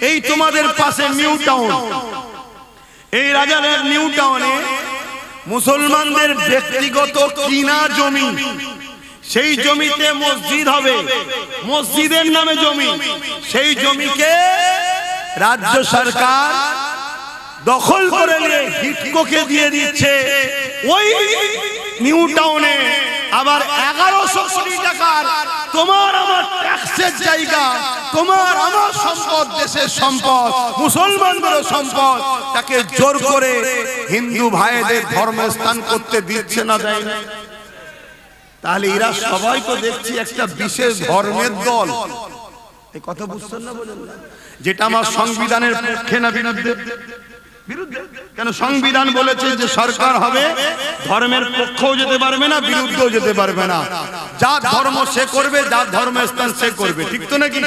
এই তোমাদের পাশে নিউ টাউন, এই রাজারের নিউ টাউনে মুসলমানদের ব্যক্তিগত কিনা জমি, সেই জমিতে মসজিদ হবে, মসজিদের নামে জমি, সেই জমিকে রাজ্য সরকার দখল করে নিয়ে হিটকোকে দিয়ে দিচ্ছে। ওই নিউ টাউনে আবার 1100 কোটি টাকার তোমার আমার ট্যাক্সের জায়গা, তোমার আমার সম্পদ, দেশের সম্পদ, মুসলমানদের সম্পদ, তাকে জোর করে হিন্দু ভাইদের ধর্মস্থান করতে দিচ্ছে না, দেয় না। তাহলে এরা সবাই তো দেখছি একটা বিশেষ ধর্মের দল। এই কথা বুঝছেন না? বলেন না যেটা আমার সংবিধানের পক্ষে না বিরুদ্ধে? বিরুদ্ধে। কেন? সংবিধান বলেছে যে সরকার হবে, ধর্মের পক্ষেও যেতে পারবে না, বিরুদ্ধেও যেতে পারবে না, যার ধর্ম সে করবে, যার ধর্মের স্থান সে করবে, ঠিক তো নাকি?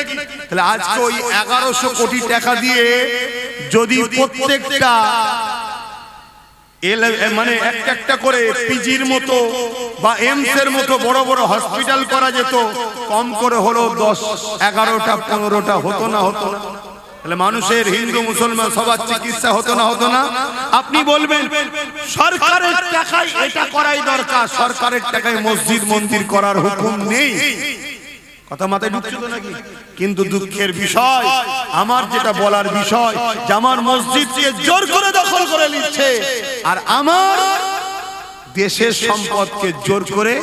তাহলে আজকে ওই 1100 কোটি টাকা দিয়ে যদি প্রত্যেকটা মানে একটা করে পিজির মতো বা এমস এর মতো বড় বড় হসপিটাল করা যেত, কম করে হলো 10, 11টা, 15টা হতো না? হতো না? তাহলে মানুষের হিন্দু মুসলমান সবার চিকিৎসা হতো না? হতো না? আপনি বলবেন সরকারের টাকায় এটা করাই দরকার, সরকারের টাকায় মসজিদ মন্দির করার হুকুম নেই। কথা মাথায় ঢুকছে তো নাকি? কিন্তু দুঃখের বিষয়, আমার যেটা বলার বিষয়, যে আমার মসজিদকে জোর করে দখল করে নিচ্ছে আর আমার দেশের সম্পদকে জোর করে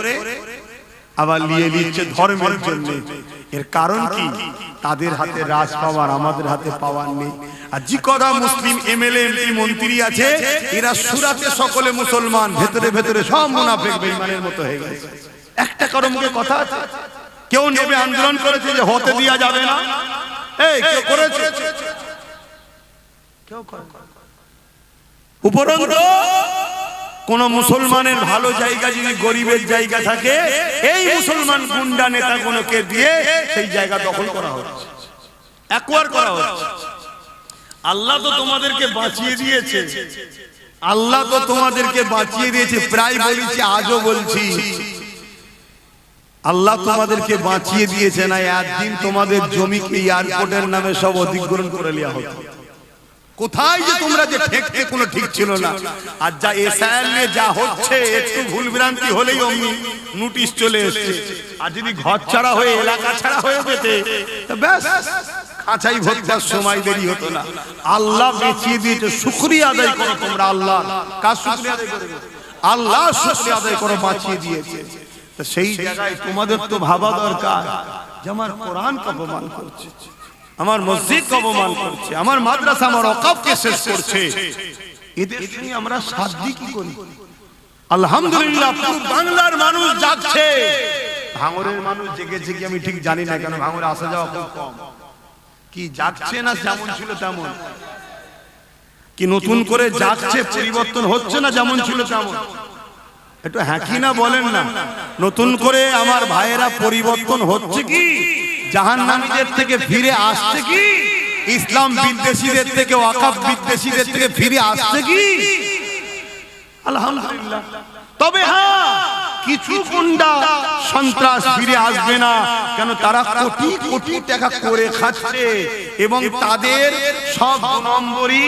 আবার নিয়ে নিচ্ছে ধর্মের জন্য। এর কারণ কি? তাদের হাতে রাজ পাওয়ার, আমাদের হাতে পাওয়ার নেই। আর যে কটা মুসলিম এমএলএ এমপি মন্ত্রী আছে, এরা সুরাতে সকলে মুসলমান, ভেতরে ভেতরে সব মুনাফিক বেঈমানের মতো হয়ে গেছে। একটা কারণকে কথা আছে, কেউ নেবে আন্দোলন করেছে যে হতে দেওয়া যাবে না, এই কেউ করেছে? কেউ করে? উপরন্তু কোন মুসলমানের ভালো জায়গা যদি গরিবের জায়গা থাকে, এই মুসলমান গুন্ডা নেতা কোনকে দিয়ে সেই জায়গা দখল করা হচ্ছে, অ্যাকোয়ার করা হচ্ছে। আল্লাহ তো তোমাদেরকে বাঁচিয়ে দিয়েছে, আল্লাহ তো তোমাদেরকে বাঁচিয়ে দিয়েছে। প্রায় বলেছি, আজও বলছি, আল্লাহ তোমাদেরকে বাঁচিয়ে দিয়েছে না, একদিন তোমাদের জমিকে এয়ারপোর্টের নামে সব অধিগ্রহণ করে নেওয়া হতো। কোথায় যে তোমরা যে ঠেকতে কোনো ঠিক ছিল না। আর যা এসআইআর নিয়ে যা হচ্ছে, একটু ভুল ভ্রান্তি হলেই অমনি নোটিশ চলে এসছে। আর যদি ঘর ছাড়া হয়ে, এলাকা ছাড়া হয়ে যেতে, ব্যাস খাঁচাই ভর্তার সময় দেরি হতো না। আল্লাহ বাঁচিয়ে দিয়েছে, শুকরিয়া আদায় করো তোমরা। আল্লাহ কার শুকরিয়া আদায় করবে? আল্লাহ শুকরিয়া আদায় করো, বাঁচিয়ে দিয়েছে। তো সেই জায়গায় তোমাদের তো ভাবা দরকার যে আমার কোরআনকে অপমান করছে, আমার মসজিদকে অপমান করছে, আমার মাদ্রাসা, আমার ওয়াকফকে শেষ করছে, এদের সঙ্গে আমরা সাধ্য কি করি? আলহামদুলিল্লাহ পুরো বাংলার মানুষ জাগছে। ভাঙড়ের মানুষ জেগেছে কি আমি ঠিক জানি না, কেন ভাঙড়ে আসা যাওয়া খুব কম। কি জাগছে না যেমন ছিল তেমন? কি নতুন করে জাগছে, পরিবর্তন হচ্ছে না যেমন ছিল তেমন? একটু হ্যাঁ কি না বলেন না। নতুন করে আমার ভাইয়েরা পরিবর্তন হচ্ছে কি? জাহান্নামীদের থেকে ফিরে আসছে কি? ইসলাম বিদ্বেষীদের থেকে, ওয়াকফ বিদ্বেষীদের থেকে ফিরে আসছে কি? আলহামদুলিল্লাহ। তবে হ্যাঁ, কিছু গুন্ডা সন্ত্রাস ফিরে আসবে না, কেন? তারা কোটি কোটি টাকা করে খাচ্ছে এবং তাদের সব নম্বরই,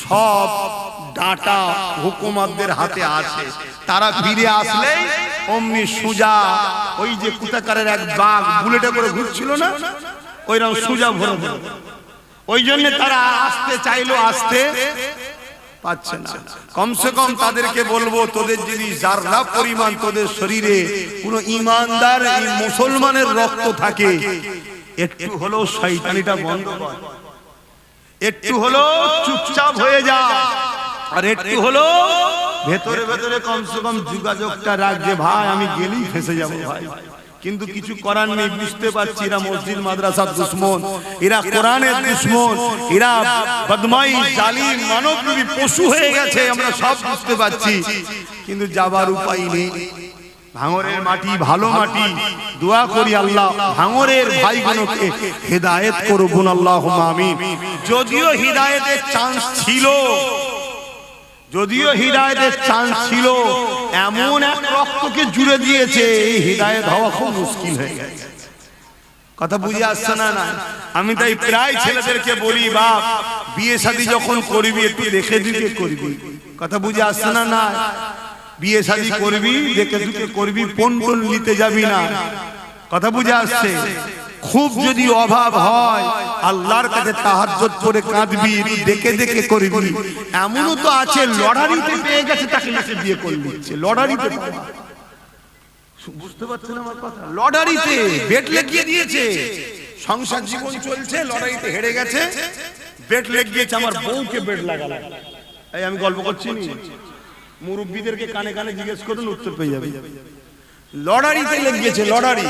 সব ডাটা হুকুমতদের হাতে আছে। তারা ফিরে আসলে অমনি সুজা, ওই যে কুতাকারের এক বাঘ বুলেটে করে ঘুরছিল না, ওইরকম সুজা ভরে ভরে। ওই জন্য তারা আসতে চাইলো, আসতে পাচ্ছে না। কমসে কম তাদেরকে বলবো, তোদের যদি যারা পরিমাণ তোদের শরীরে কোনো ইমানদার এই মুসলমানের রক্ত থাকে, একটু হলো শয়তানিটা বন্ধ কর, একটু হলো চুপচাপ হয়ে যা, আর একটু হলো ভেতরে ভেতরে কমসে কম যোগাযোগটা রাখ যে ভাই আমি গেলেই ফেসে যাবো ভাই। কিন্তু কিছু করার নেই, বুঝতে পারছি এরা মসজিদ মাদ্রাসার দুশমন, এরা কোরআনের দুশমন, এরা বদমাই, জালিম, মানবরূপী পশু হয়ে গেছে, আমরা সব বুঝতে পারছি, কিন্তু যাবার উপায় নেই। ভাঙরের মাটি ভালো মাটি, দোয়া করি আল্লাহ ভাঙরের ভাইগুলোকে হেদায়েত করুন, আল্লাহুম্মা আমিন। যদিও হিদায়েতের চান্স ছিল, যদিও হিদায়েতের চান্স ছিল, এমন এক রক্তকে জুড়ে দিয়েছে, এই হিদায়েত হওয়া খুব মুশকিল হয়ে গেছে। কথা বুঝে আসছে না? না, আমি তাই প্রায় ছেলেদেরকে বলি, বাপ বিয়ে শাদী যখন করবি একটু দেখে দেখে করবি। কথা বুঝে আসছে না? না, বিয়ে শাদী করবি দেখে দেখে করবি, পণ নিতে যাবি না। কথা বুঝে আসছে? খুব যদি অভাব হয় আল্লাহর কাছে তাহাজ্জুদ করে কাঁদবি, দেখে দেখে করবি। এমনও তো আছে লটারিতে পেয়ে গেছে, তাকে নাকি বিয়ে করে নিচ্ছে লটারিতে। বুঝতে পারছেন আমার কথা? লটারিতে বেট লাগিয়ে দিয়েছে, সংসার জীবন চলছে, লটারিতে হেরে গেছে, বেট লাগিয়েছে, আমার বউকে বেট লাগালো। এই আমি গল্প করছি নি, মুরব্বীদেরকে কানে কানে জিজ্ঞেস করুন, উত্তর পেয়ে যাবে। লটারিতে লেগেছে, লটারি।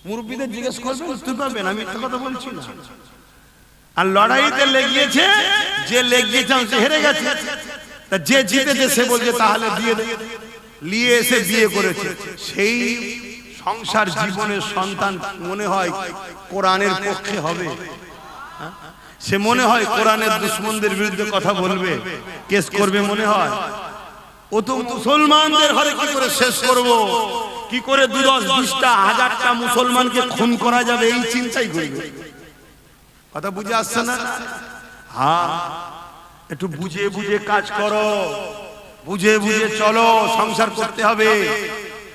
মুরব্বীদের জিজ্ঞেস করবেন, উত্তর পাবেন, আমি একটা কথা বলছি না। আর লড়াইতে লেগিয়েছে, যে লেগিয়েছে সে হেরে গেছে, তা যে জিতেছে সে বলছে তাহলে দিয়ে দে, নিয়ে এসে বিয়ে করেছে। সেই সংসার জীবনের সন্তান মনে হয় কোরআনের পক্ষে হবে, সে মনে হয় কোরআনের দুশমনদের বিরুদ্ধে কথা বলবে, কেস করবে মনে হয়। ও তো মুসলমানদের ঘরে কি করে শেষ করব, কি করে 10-20টা 1000টা মুসলমানকে খুন করা যাবে, এই চিন্তাই করবে। কথা বুঝে আসছে না? হ্যাঁ, একটু বুঝে বুঝে কাজ করো, বুঝে বুঝে চলো। সংসার করতে হবে,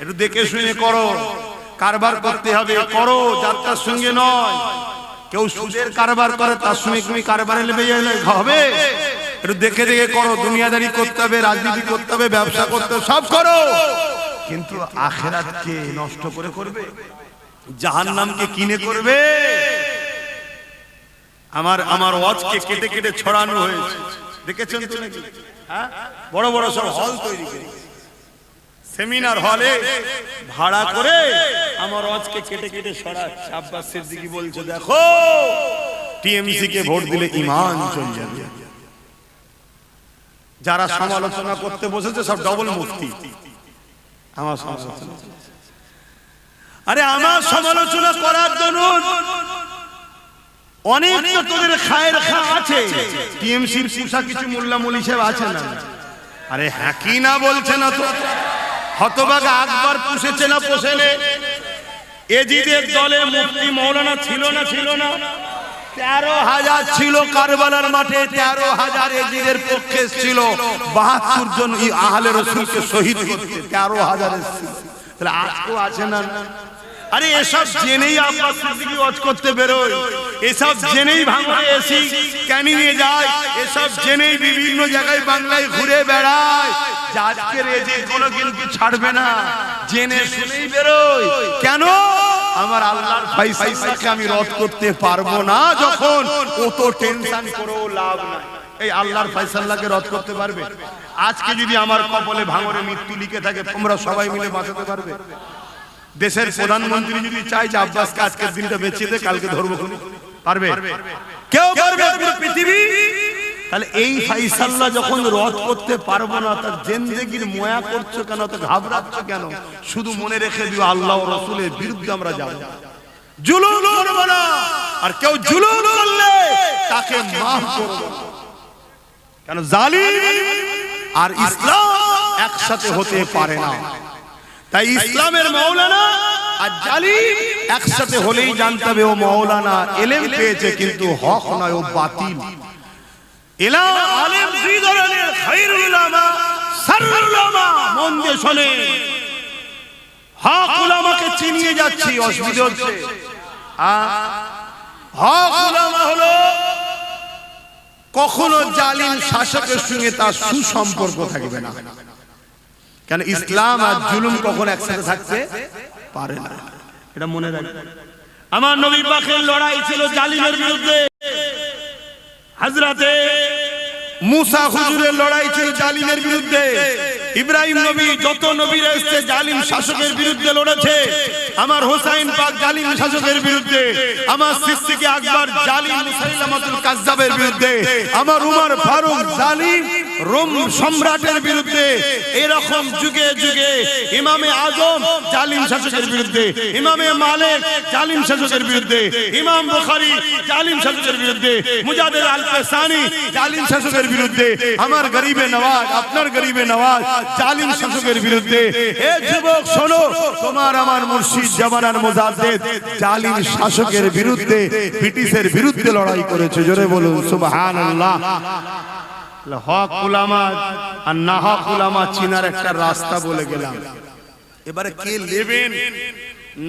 একটু দেখে শুনে করো। কারবার করতে হবে, করো, যাত্রার সঙ্গে নয়। কেউ সুদের কারবার করে, তার সঙ্গে তুমি কারবারে লেগে গেলে হবে? একটু দেখে দেখে করো। দুনিয়াদারি করতে হবে, রাজনীতি করতে হবে, ব্যবসা করতে হবে, সব করো, কিন্তু আখিরাতকে নষ্ট করে করবে, জাহান্নামকে কিনে করবে। আমার ওয়াজকে কেটে কেটে ছড়ানো হয়েছে, দেখেছেন তো নাকি? হ্যাঁ, বড় বড় সব হল তৈরি করে, সেমিনার হলে ভাড়া করে আমার ওয়াজকে কেটে কেটে ছড়াচ্ছে। আব্বাস সিদ্দিকী বলছে, দেখো টিএমসি কে ভোট দিলে ঈমান চলে যাবে। যারা সমালোচনা করতে বসেছে সব ডবল মুফতি। আমার সমালোচনা, আরে আমার সমালোচনা করার জন্য অনেক তো তোদের খায়ের খা আছে। টিএমসির পুষা কিছু মোল্লা মৌলী সাহেব আছে না? আরে হ্যাঁ কি না বলছে না তো? হতভাগা আকবর পুষেছে না পোষেনে? এজিদের দলে মুফতি মৌলানা ছিল না? ছিল না? 13,000 ছিল কারবালার মাঠে, 13,000 এজিদের পক্ষে ছিল, 72 জন আহলে রাসূলকে শহীদ করতে 13,000 ছিল। তাহলে আজও আছে না? আরে এসব জেনেই আব্বাস সিদ্দিকী ওয়াজ করতে বেরোয়, এসব জেনেই ভাঙড়ে এসি ক্যানিংয়ে যায়, এসব জেনেই বিভিন্ন জায়গায় বাংলায় ঘুরে বেড়ায়। আজকের এজিদ কোনো কিন্তু ছাড়বে না, জেনে শুনেই বেরোয়। কেন? আমার আল্লাহর ফয়সালাকে আমি রদ করতে পারবো না যখন, ও তো টেনশন করেও লাভ নাই। এই আল্লাহর ফয়সালাকে রদ করতে পারবে? আজকে যদি আমার কপালে ভাঙড়ে মৃত্যু লিখে থাকে, তোমরা সবাই মিলে বাঁচাতে পারবে? দেশের প্রধানমন্ত্রী যদি চাই যে আব্বাসকে আজকের দিনটা বেঁচে দে, কালকে ধরবো, পারবে? কেউ পারবে? পৃথিবী। তাহলে এই ফয়সালা যখন রদ করতে পারবো না, তার জিন্দেগির ময়া করছো কেন, তো ঘাবড়াচ্ছ কেন? শুধু মনে রেখে দিও, আল্লাহ ও রাসূলের বিরুদ্ধে আমরা যাব, জুলুম করব না। আর কেউ জুলুম করলে তাকে মাফ করব না। কেন? জালিম আর ইসলাম একসাথে হতে পারে না। তাই ইসলামের মাওলানা আর জালিম একসাথে হলেই জানতে হবে ও মাওলানা ইলম পেয়েছে, কিন্তু হক নয়, ও বাতিল। ইলম আলেম দুই ধরনের, খায়রুল উলামা, শাররুল উলামা। মন দিয়ে শুনে, হক উলামাকে চিনিয়ে যাচ্ছি, অসুবিধা হচ্ছে। হক উলামা হলো কখনো জালিম শাসকের সঙ্গে তার সুসম্পর্ক থাকবে না। কেন? ইসলাম আর জুলুম কখনো একসাথে থাকতে পারে না, এটা মনে রাখবেন। আমার নবী পাকের লড়াই ছিল জালিমের বিরুদ্ধে, হযরতে মুসা হুজুরের লড়াই ছিল জালিমের বিরুদ্ধে, ইব্রাহিম নবী, যত নবীরা এসেছে জালিম শাসকের বিরুদ্ধে লড়েছে। আমার হোসাইন পাক জালিম শাসকের বিরুদ্ধে, আমার সিদ্দিক আকবর জালিম মুসাইলামাতুল কাজ্জাবের বিরুদ্ধে, আমার উমর ফারুক জালিম রোম সম্রাটের বিরুদ্ধে, এরকম যুগে যুগে ইমামে আজম জালিম শাসকের বিরুদ্ধে, ইমামে মালিক জালিম শাসকের বিরুদ্ধে, ইমাম বুখারী জালিম শাসকের বিরুদ্ধে, মুজাদ্দিদ আল-কাসানি জালিম শাসকের বিরুদ্ধে, আমার গরিবে নওয়াজ, আপনার গরিবে নওয়াজ জালিম শাসকের বিরুদ্ধে। এ যুবক শোনো, তোমার আমার মুর্শিদ জামানার মুজাদ্দিদ জালিম শাসকের বিরুদ্ধে, ব্রিটিশের বিরুদ্ধে লড়াই করেছে। জোরে বলুন সুবহানাল্লাহ। হক উলামা আর না হক উলামা চিনার একটা রাস্তা বলে গেলাম। এবারে কে নেবেন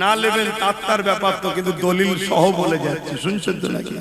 না নেবেন তার ব্যাপার তো, কিন্তু দলিল সহ বলে যাচ্ছে, শুনছেন তো নাকি?